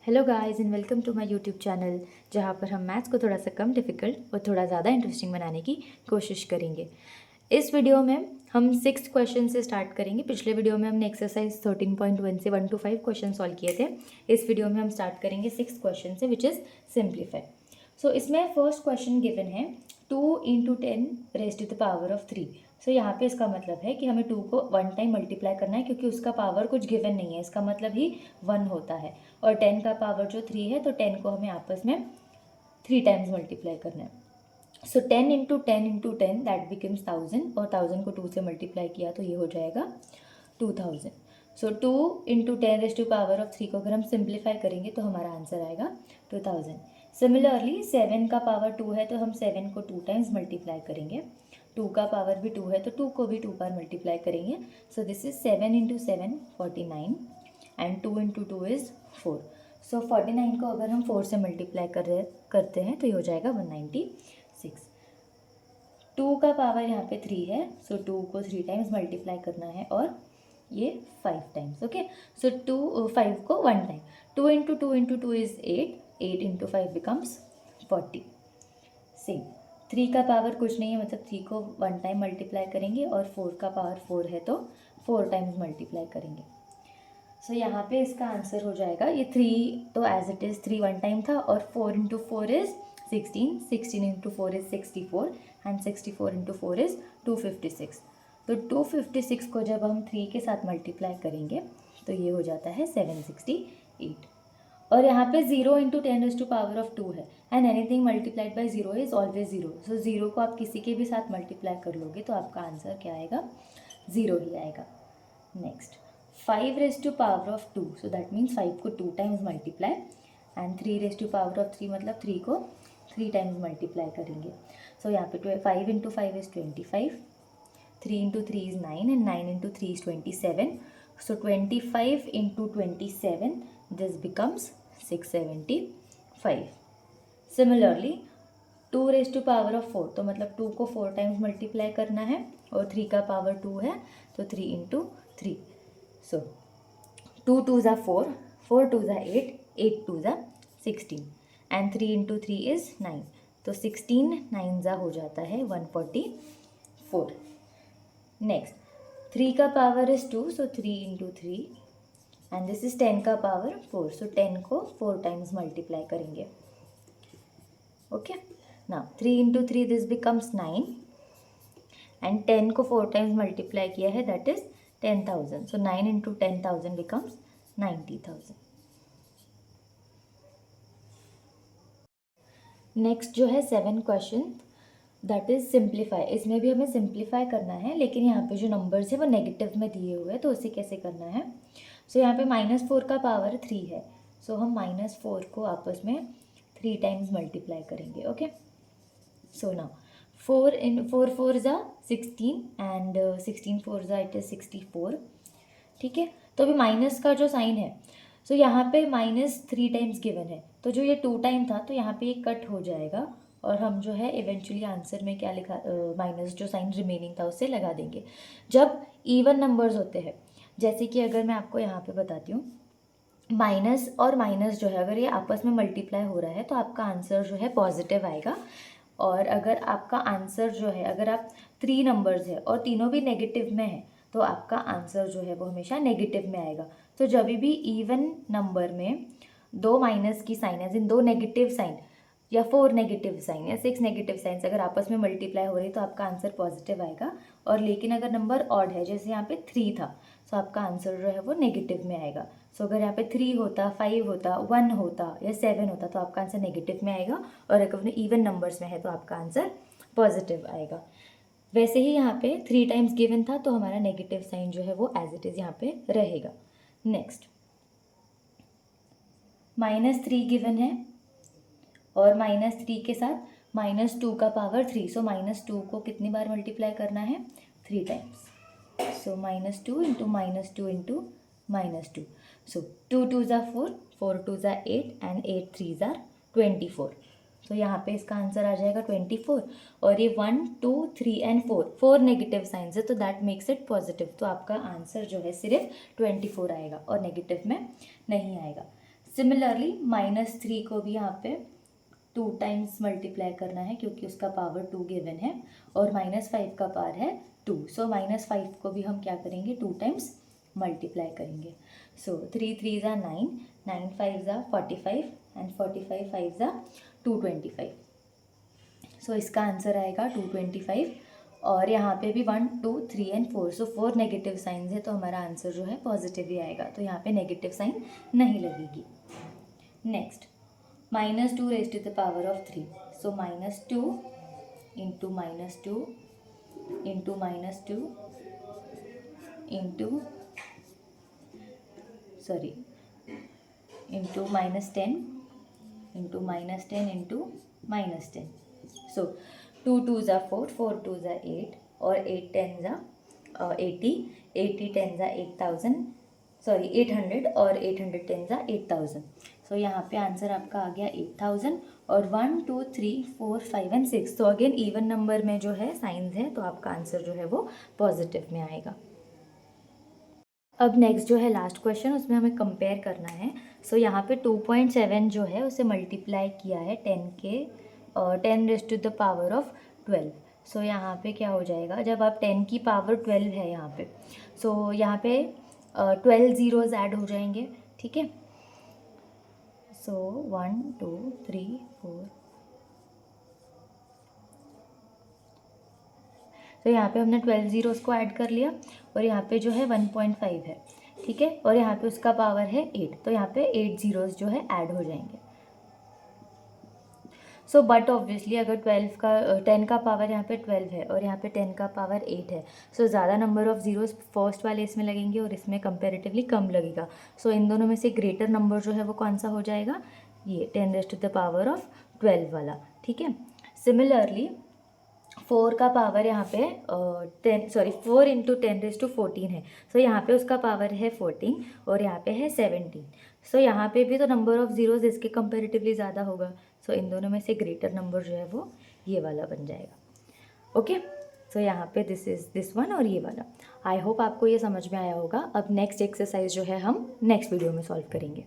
Hello guys and welcome to my YouTube channel, जहाँ पर हम मैथ्स को थोड़ा सा कम डिफ़िकल्ट और थोड़ा ज़्यादा इंटरेस्टिंग बनाने की कोशिश करेंगे। इस वीडियो में हम 6th क्वेश्चन से स्टार्ट करेंगे। पिछले वीडियो में हमने एक्सरसाइज 13.1 से 1 to 5 क्वेश्चन सॉल्व किए थे। इस वीडियो में हम स्टार्ट करेंगे 6th क्वेश्चन से, विच इज़ सिंप्लीफाई। सो इसमें फर्स्ट क्वेश्चन गिवन है 2 × 10 raise to the power of 3। So यहाँ पे इसका मतलब है कि हमें 2 को 1 टाइम मल्टीप्लाई करना है, क्योंकि उसका पावर कुछ गिवन नहीं है, इसका मतलब ही 1 होता है। और 10 का पावर जो 3 है, तो 10 को हमें आपस में 3 टाइम्स मल्टीप्लाई करना है। सो 10 × 10 × 10 दैट बिकम्स 1000, और 1000 को 2 से मल्टीप्लाई किया तो ये हो जाएगा 2000। सो 2 × 10 रेज़ टू पावर ऑफ 3 को अगर हम सिंप्लीफाई करेंगे तो हमारा आंसर आएगा 2000। सिमिलरली 7 का पावर 2 है, तो हम 7 को 2 टाइम्स मल्टीप्लाई करेंगे। 2 का पावर भी 2 है, तो 2 को भी 2 बार मल्टीप्लाई करेंगे। So this is 7 × 7 49 and 2 × 2 is 4। सो 49 को अगर हम 4 से मल्टीप्लाई करते हैं तो ये हो जाएगा 196। 2 का पावर यहाँ पे 3 है, सो 2 को 3 टाइम्स मल्टीप्लाई करना है, और ये 5 टाइम्स। ओके, सो 5 को 1 टाइम। 2 × 2 × 2 is 8, 8 × 5 becomes 40। सेम 3 का पावर कुछ नहीं है, मतलब 3 को 1 टाइम मल्टीप्लाई करेंगे, और 4 का पावर 4 है तो 4 टाइम्स मल्टीप्लाई करेंगे। सो यहाँ पे इसका आंसर हो जाएगा, ये 3 तो एज इट इज़ 3 1 टाइम था, और 4 × 4 इज़ 16, 16 × 4 इज़ 64, एंड 64 × 4 इज़ 256। तो 256 को जब हम 3 के साथ मल्टीप्लाई करेंगे तो ये हो जाता है 768। और यहाँ पे 0 × 10 रेज़ टू पावर ऑफ 2 है, and anything multiplied by 0 is always 0। सो 0 को आप किसी के भी साथ मल्टीप्लाई कर लोगे तो आपका आंसर क्या आएगा, 0 ही आएगा। Next 5 raise to power of 2, so that means 5 को 2 times multiply, and 3 raise to power of 3 मतलब 3 को 3 टाइम्स मल्टीप्लाई करेंगे। सो यहाँ पे 5 × 5 is 25, 3 × 3 is 9, and 9 × 3 is 27. So 25 × 27, this becomes 675. Similarly 2 raised to power of 4, तो मतलब 2 को 4 टाइम्स मल्टीप्लाई करना है, और 3 का पावर 2 है, तो 3 × 3। So 2 2s are 4, 4 2s are 8, 8 2s are 16, and 3 × 3 is 9, तो 16 9s हो जाता है 144। नेक्स्ट 3 का power is 2, so 3 × 3, and this is 10 का पावर 4, सो 10 को 4 टाइम्स मल्टीप्लाई करेंगे। Okay, now 3 × 3 this becomes 9, and 10 को 4 टाइम्स मल्टीप्लाई किया है, that is 10,000। So 9 × 10,000 becomes 90,000। Next जो है 7 क्वेश्चन, दैट इज़ सिंप्लीफाई। इसमें भी हमें सिंप्लीफाई करना है, लेकिन यहाँ पे जो नंबर्स है वो नेगेटिव में दिए हुए हैं, तो उसे कैसे करना है। सो यहाँ पे -4 का पावर 3 है, सो हम -4 को आपस में 3 टाइम्स मल्टीप्लाई करेंगे। ओके, सो नाउ 4 × 4 4 ज़ा 16, एंड 16 4 ज़ा इट इज़ 64। ठीक है, तो अभी माइनस का जो साइन है, सो यहाँ पे -3 टाइम्स गिवन है, तो जो ये 2 टाइम था तो यहाँ पे ये कट हो जाएगा, और हम जो है इवेंचुअली आंसर में क्या लिखा, माइनस जो साइन रिमेनिंग था उससे लगा देंगे। जब इवन नंबर्स होते हैं, जैसे कि अगर मैं आपको यहाँ पे बताती हूँ, माइनस और माइनस जो है अगर ये आपस में मल्टीप्लाई हो रहा है तो आपका आंसर जो है पॉजिटिव आएगा। और अगर आपका आंसर जो है, अगर आप 3 नंबर्स है और तीनों भी नेगेटिव में है, तो आपका आंसर जो है वो हमेशा नेगेटिव में आएगा। तो जब भी इवन नंबर में 2 माइनस की साइन है, इन 2 नेगेटिव साइन या 4 नेगेटिव साइन या 6 नेगेटिव साइंस अगर आपस में मल्टीप्लाई हो रही तो आपका आंसर पॉजिटिव आएगा। और लेकिन अगर नंबर ऑड है, जैसे यहाँ पे 3 था, तो आपका आंसर जो है वो नेगेटिव में आएगा। सो अगर यहाँ पे 3 होता, 5 होता, 1 होता या 7 होता तो आपका आंसर नेगेटिव में आएगा, और अगर इवन नंबर्स में है तो आपका आंसर पॉजिटिव आएगा। वैसे ही यहाँ पे 3 टाइम्स गिवन था, तो हमारा नेगेटिव साइन जो है वो एज इट इज़ यहाँ पे रहेगा। नेक्स्ट -3 गिवन है, और -3 के साथ -2 का पावर 3, सो -2 को कितनी बार मल्टीप्लाई करना है, 3 times. So -2 × -2 × -2, so 2 2s are 4, 4 2s are 8, and 8 3s are 24। तो यहाँ पे इसका आंसर आ जाएगा 24, और ये 1 2 3 एंड 4 नेगेटिव साइंस है, तो दैट मेक्स इट पॉजिटिव। तो आपका आंसर जो है सिर्फ 24 आएगा और नेगेटिव में नहीं आएगा। सिमिलरली -3 को भी यहाँ पे 2 टाइम्स मल्टीप्लाई करना है क्योंकि उसका पावर 2 गिवन है, और -5 का पावर है 2। सो -5 को भी हम क्या करेंगे, 2 टाइम्स मल्टीप्लाई करेंगे। सो 3 3 ज़ा 9, 9 5 ज़ा 45 एंड 45 5 ज़ा 225। सो इसका आंसर आएगा 225। और यहाँ पे भी 1 2 3 एंड 4, सो 4 नेगेटिव साइंस है, तो हमारा आंसर जो है पॉजिटिव ही आएगा, तो यहाँ पे नेगेटिव साइन नहीं लगेगी। Next -2 raised to the power of 3, so -2 into -2 into -2 into into -10 into -10 into -10, so 2 2s are 4, 4 2s are 8, और 8 10s are 80, 80 10s are 800, और 800 10s are 8000। सो यहाँ पे आंसर आपका आ गया 8000, और 1 2 3 4 5 एंड 6, तो अगेन इवन नंबर में जो है साइंस है, तो आपका आंसर जो है वो पॉजिटिव में आएगा। अब नेक्स्ट जो है लास्ट क्वेश्चन, उसमें हमें कंपेयर करना है। सो यहाँ पे 2.7 जो है उसे मल्टीप्लाई किया है 10 के 10 raised to the power of 12। So यहाँ पे क्या हो जाएगा, जब आप 10 की पावर 12 है यहाँ पे, सो यहाँ पे 12 ज़ीरोज़ ऐड हो जाएंगे, ठीक है। सो 1 2 3 4, तो यहाँ पे हमने 12 ज़ीरोज़ को ऐड कर लिया, और यहाँ पे जो है 1.5 है, ठीक है, और यहाँ पे उसका पावर है 8, तो यहाँ पे 8 ज़ीरोज़ जो है ऐड हो जाएंगे। सो बट ऑब्वियसली अगर 10 का पावर यहाँ पे 12 है और यहाँ पे 10 का पावर 8 है, सो ज़्यादा नंबर ऑफ़ ज़ीरोज़ फर्स्ट वाले इसमें लगेंगे और इसमें कंपेरेटिवली कम लगेगा। सो इन दोनों में से ग्रेटर नंबर जो है वो कौन सा हो जाएगा, ये 10 raised to the power of 12 वाला, ठीक है। सिमिलरली 4 का पावर यहाँ पे 4 इंटू 10 रेज़्ड टू 14 है, सो यहाँ पे उसका पावर है 14 और यहाँ पे है 17। सो यहाँ पे भी तो नंबर ऑफ़ ज़ीरोज़ इसके कंपेरेटिवली ज़्यादा होगा, सो इन दोनों में से ग्रेटर नंबर जो है वो ये वाला बन जाएगा। ओके, सो यहाँ पे दिस वन और ये वाला। आई होप आपको ये समझ में आया होगा। अब नेक्स्ट एक्सरसाइज जो है हम नेक्स्ट वीडियो में सॉल्व करेंगे।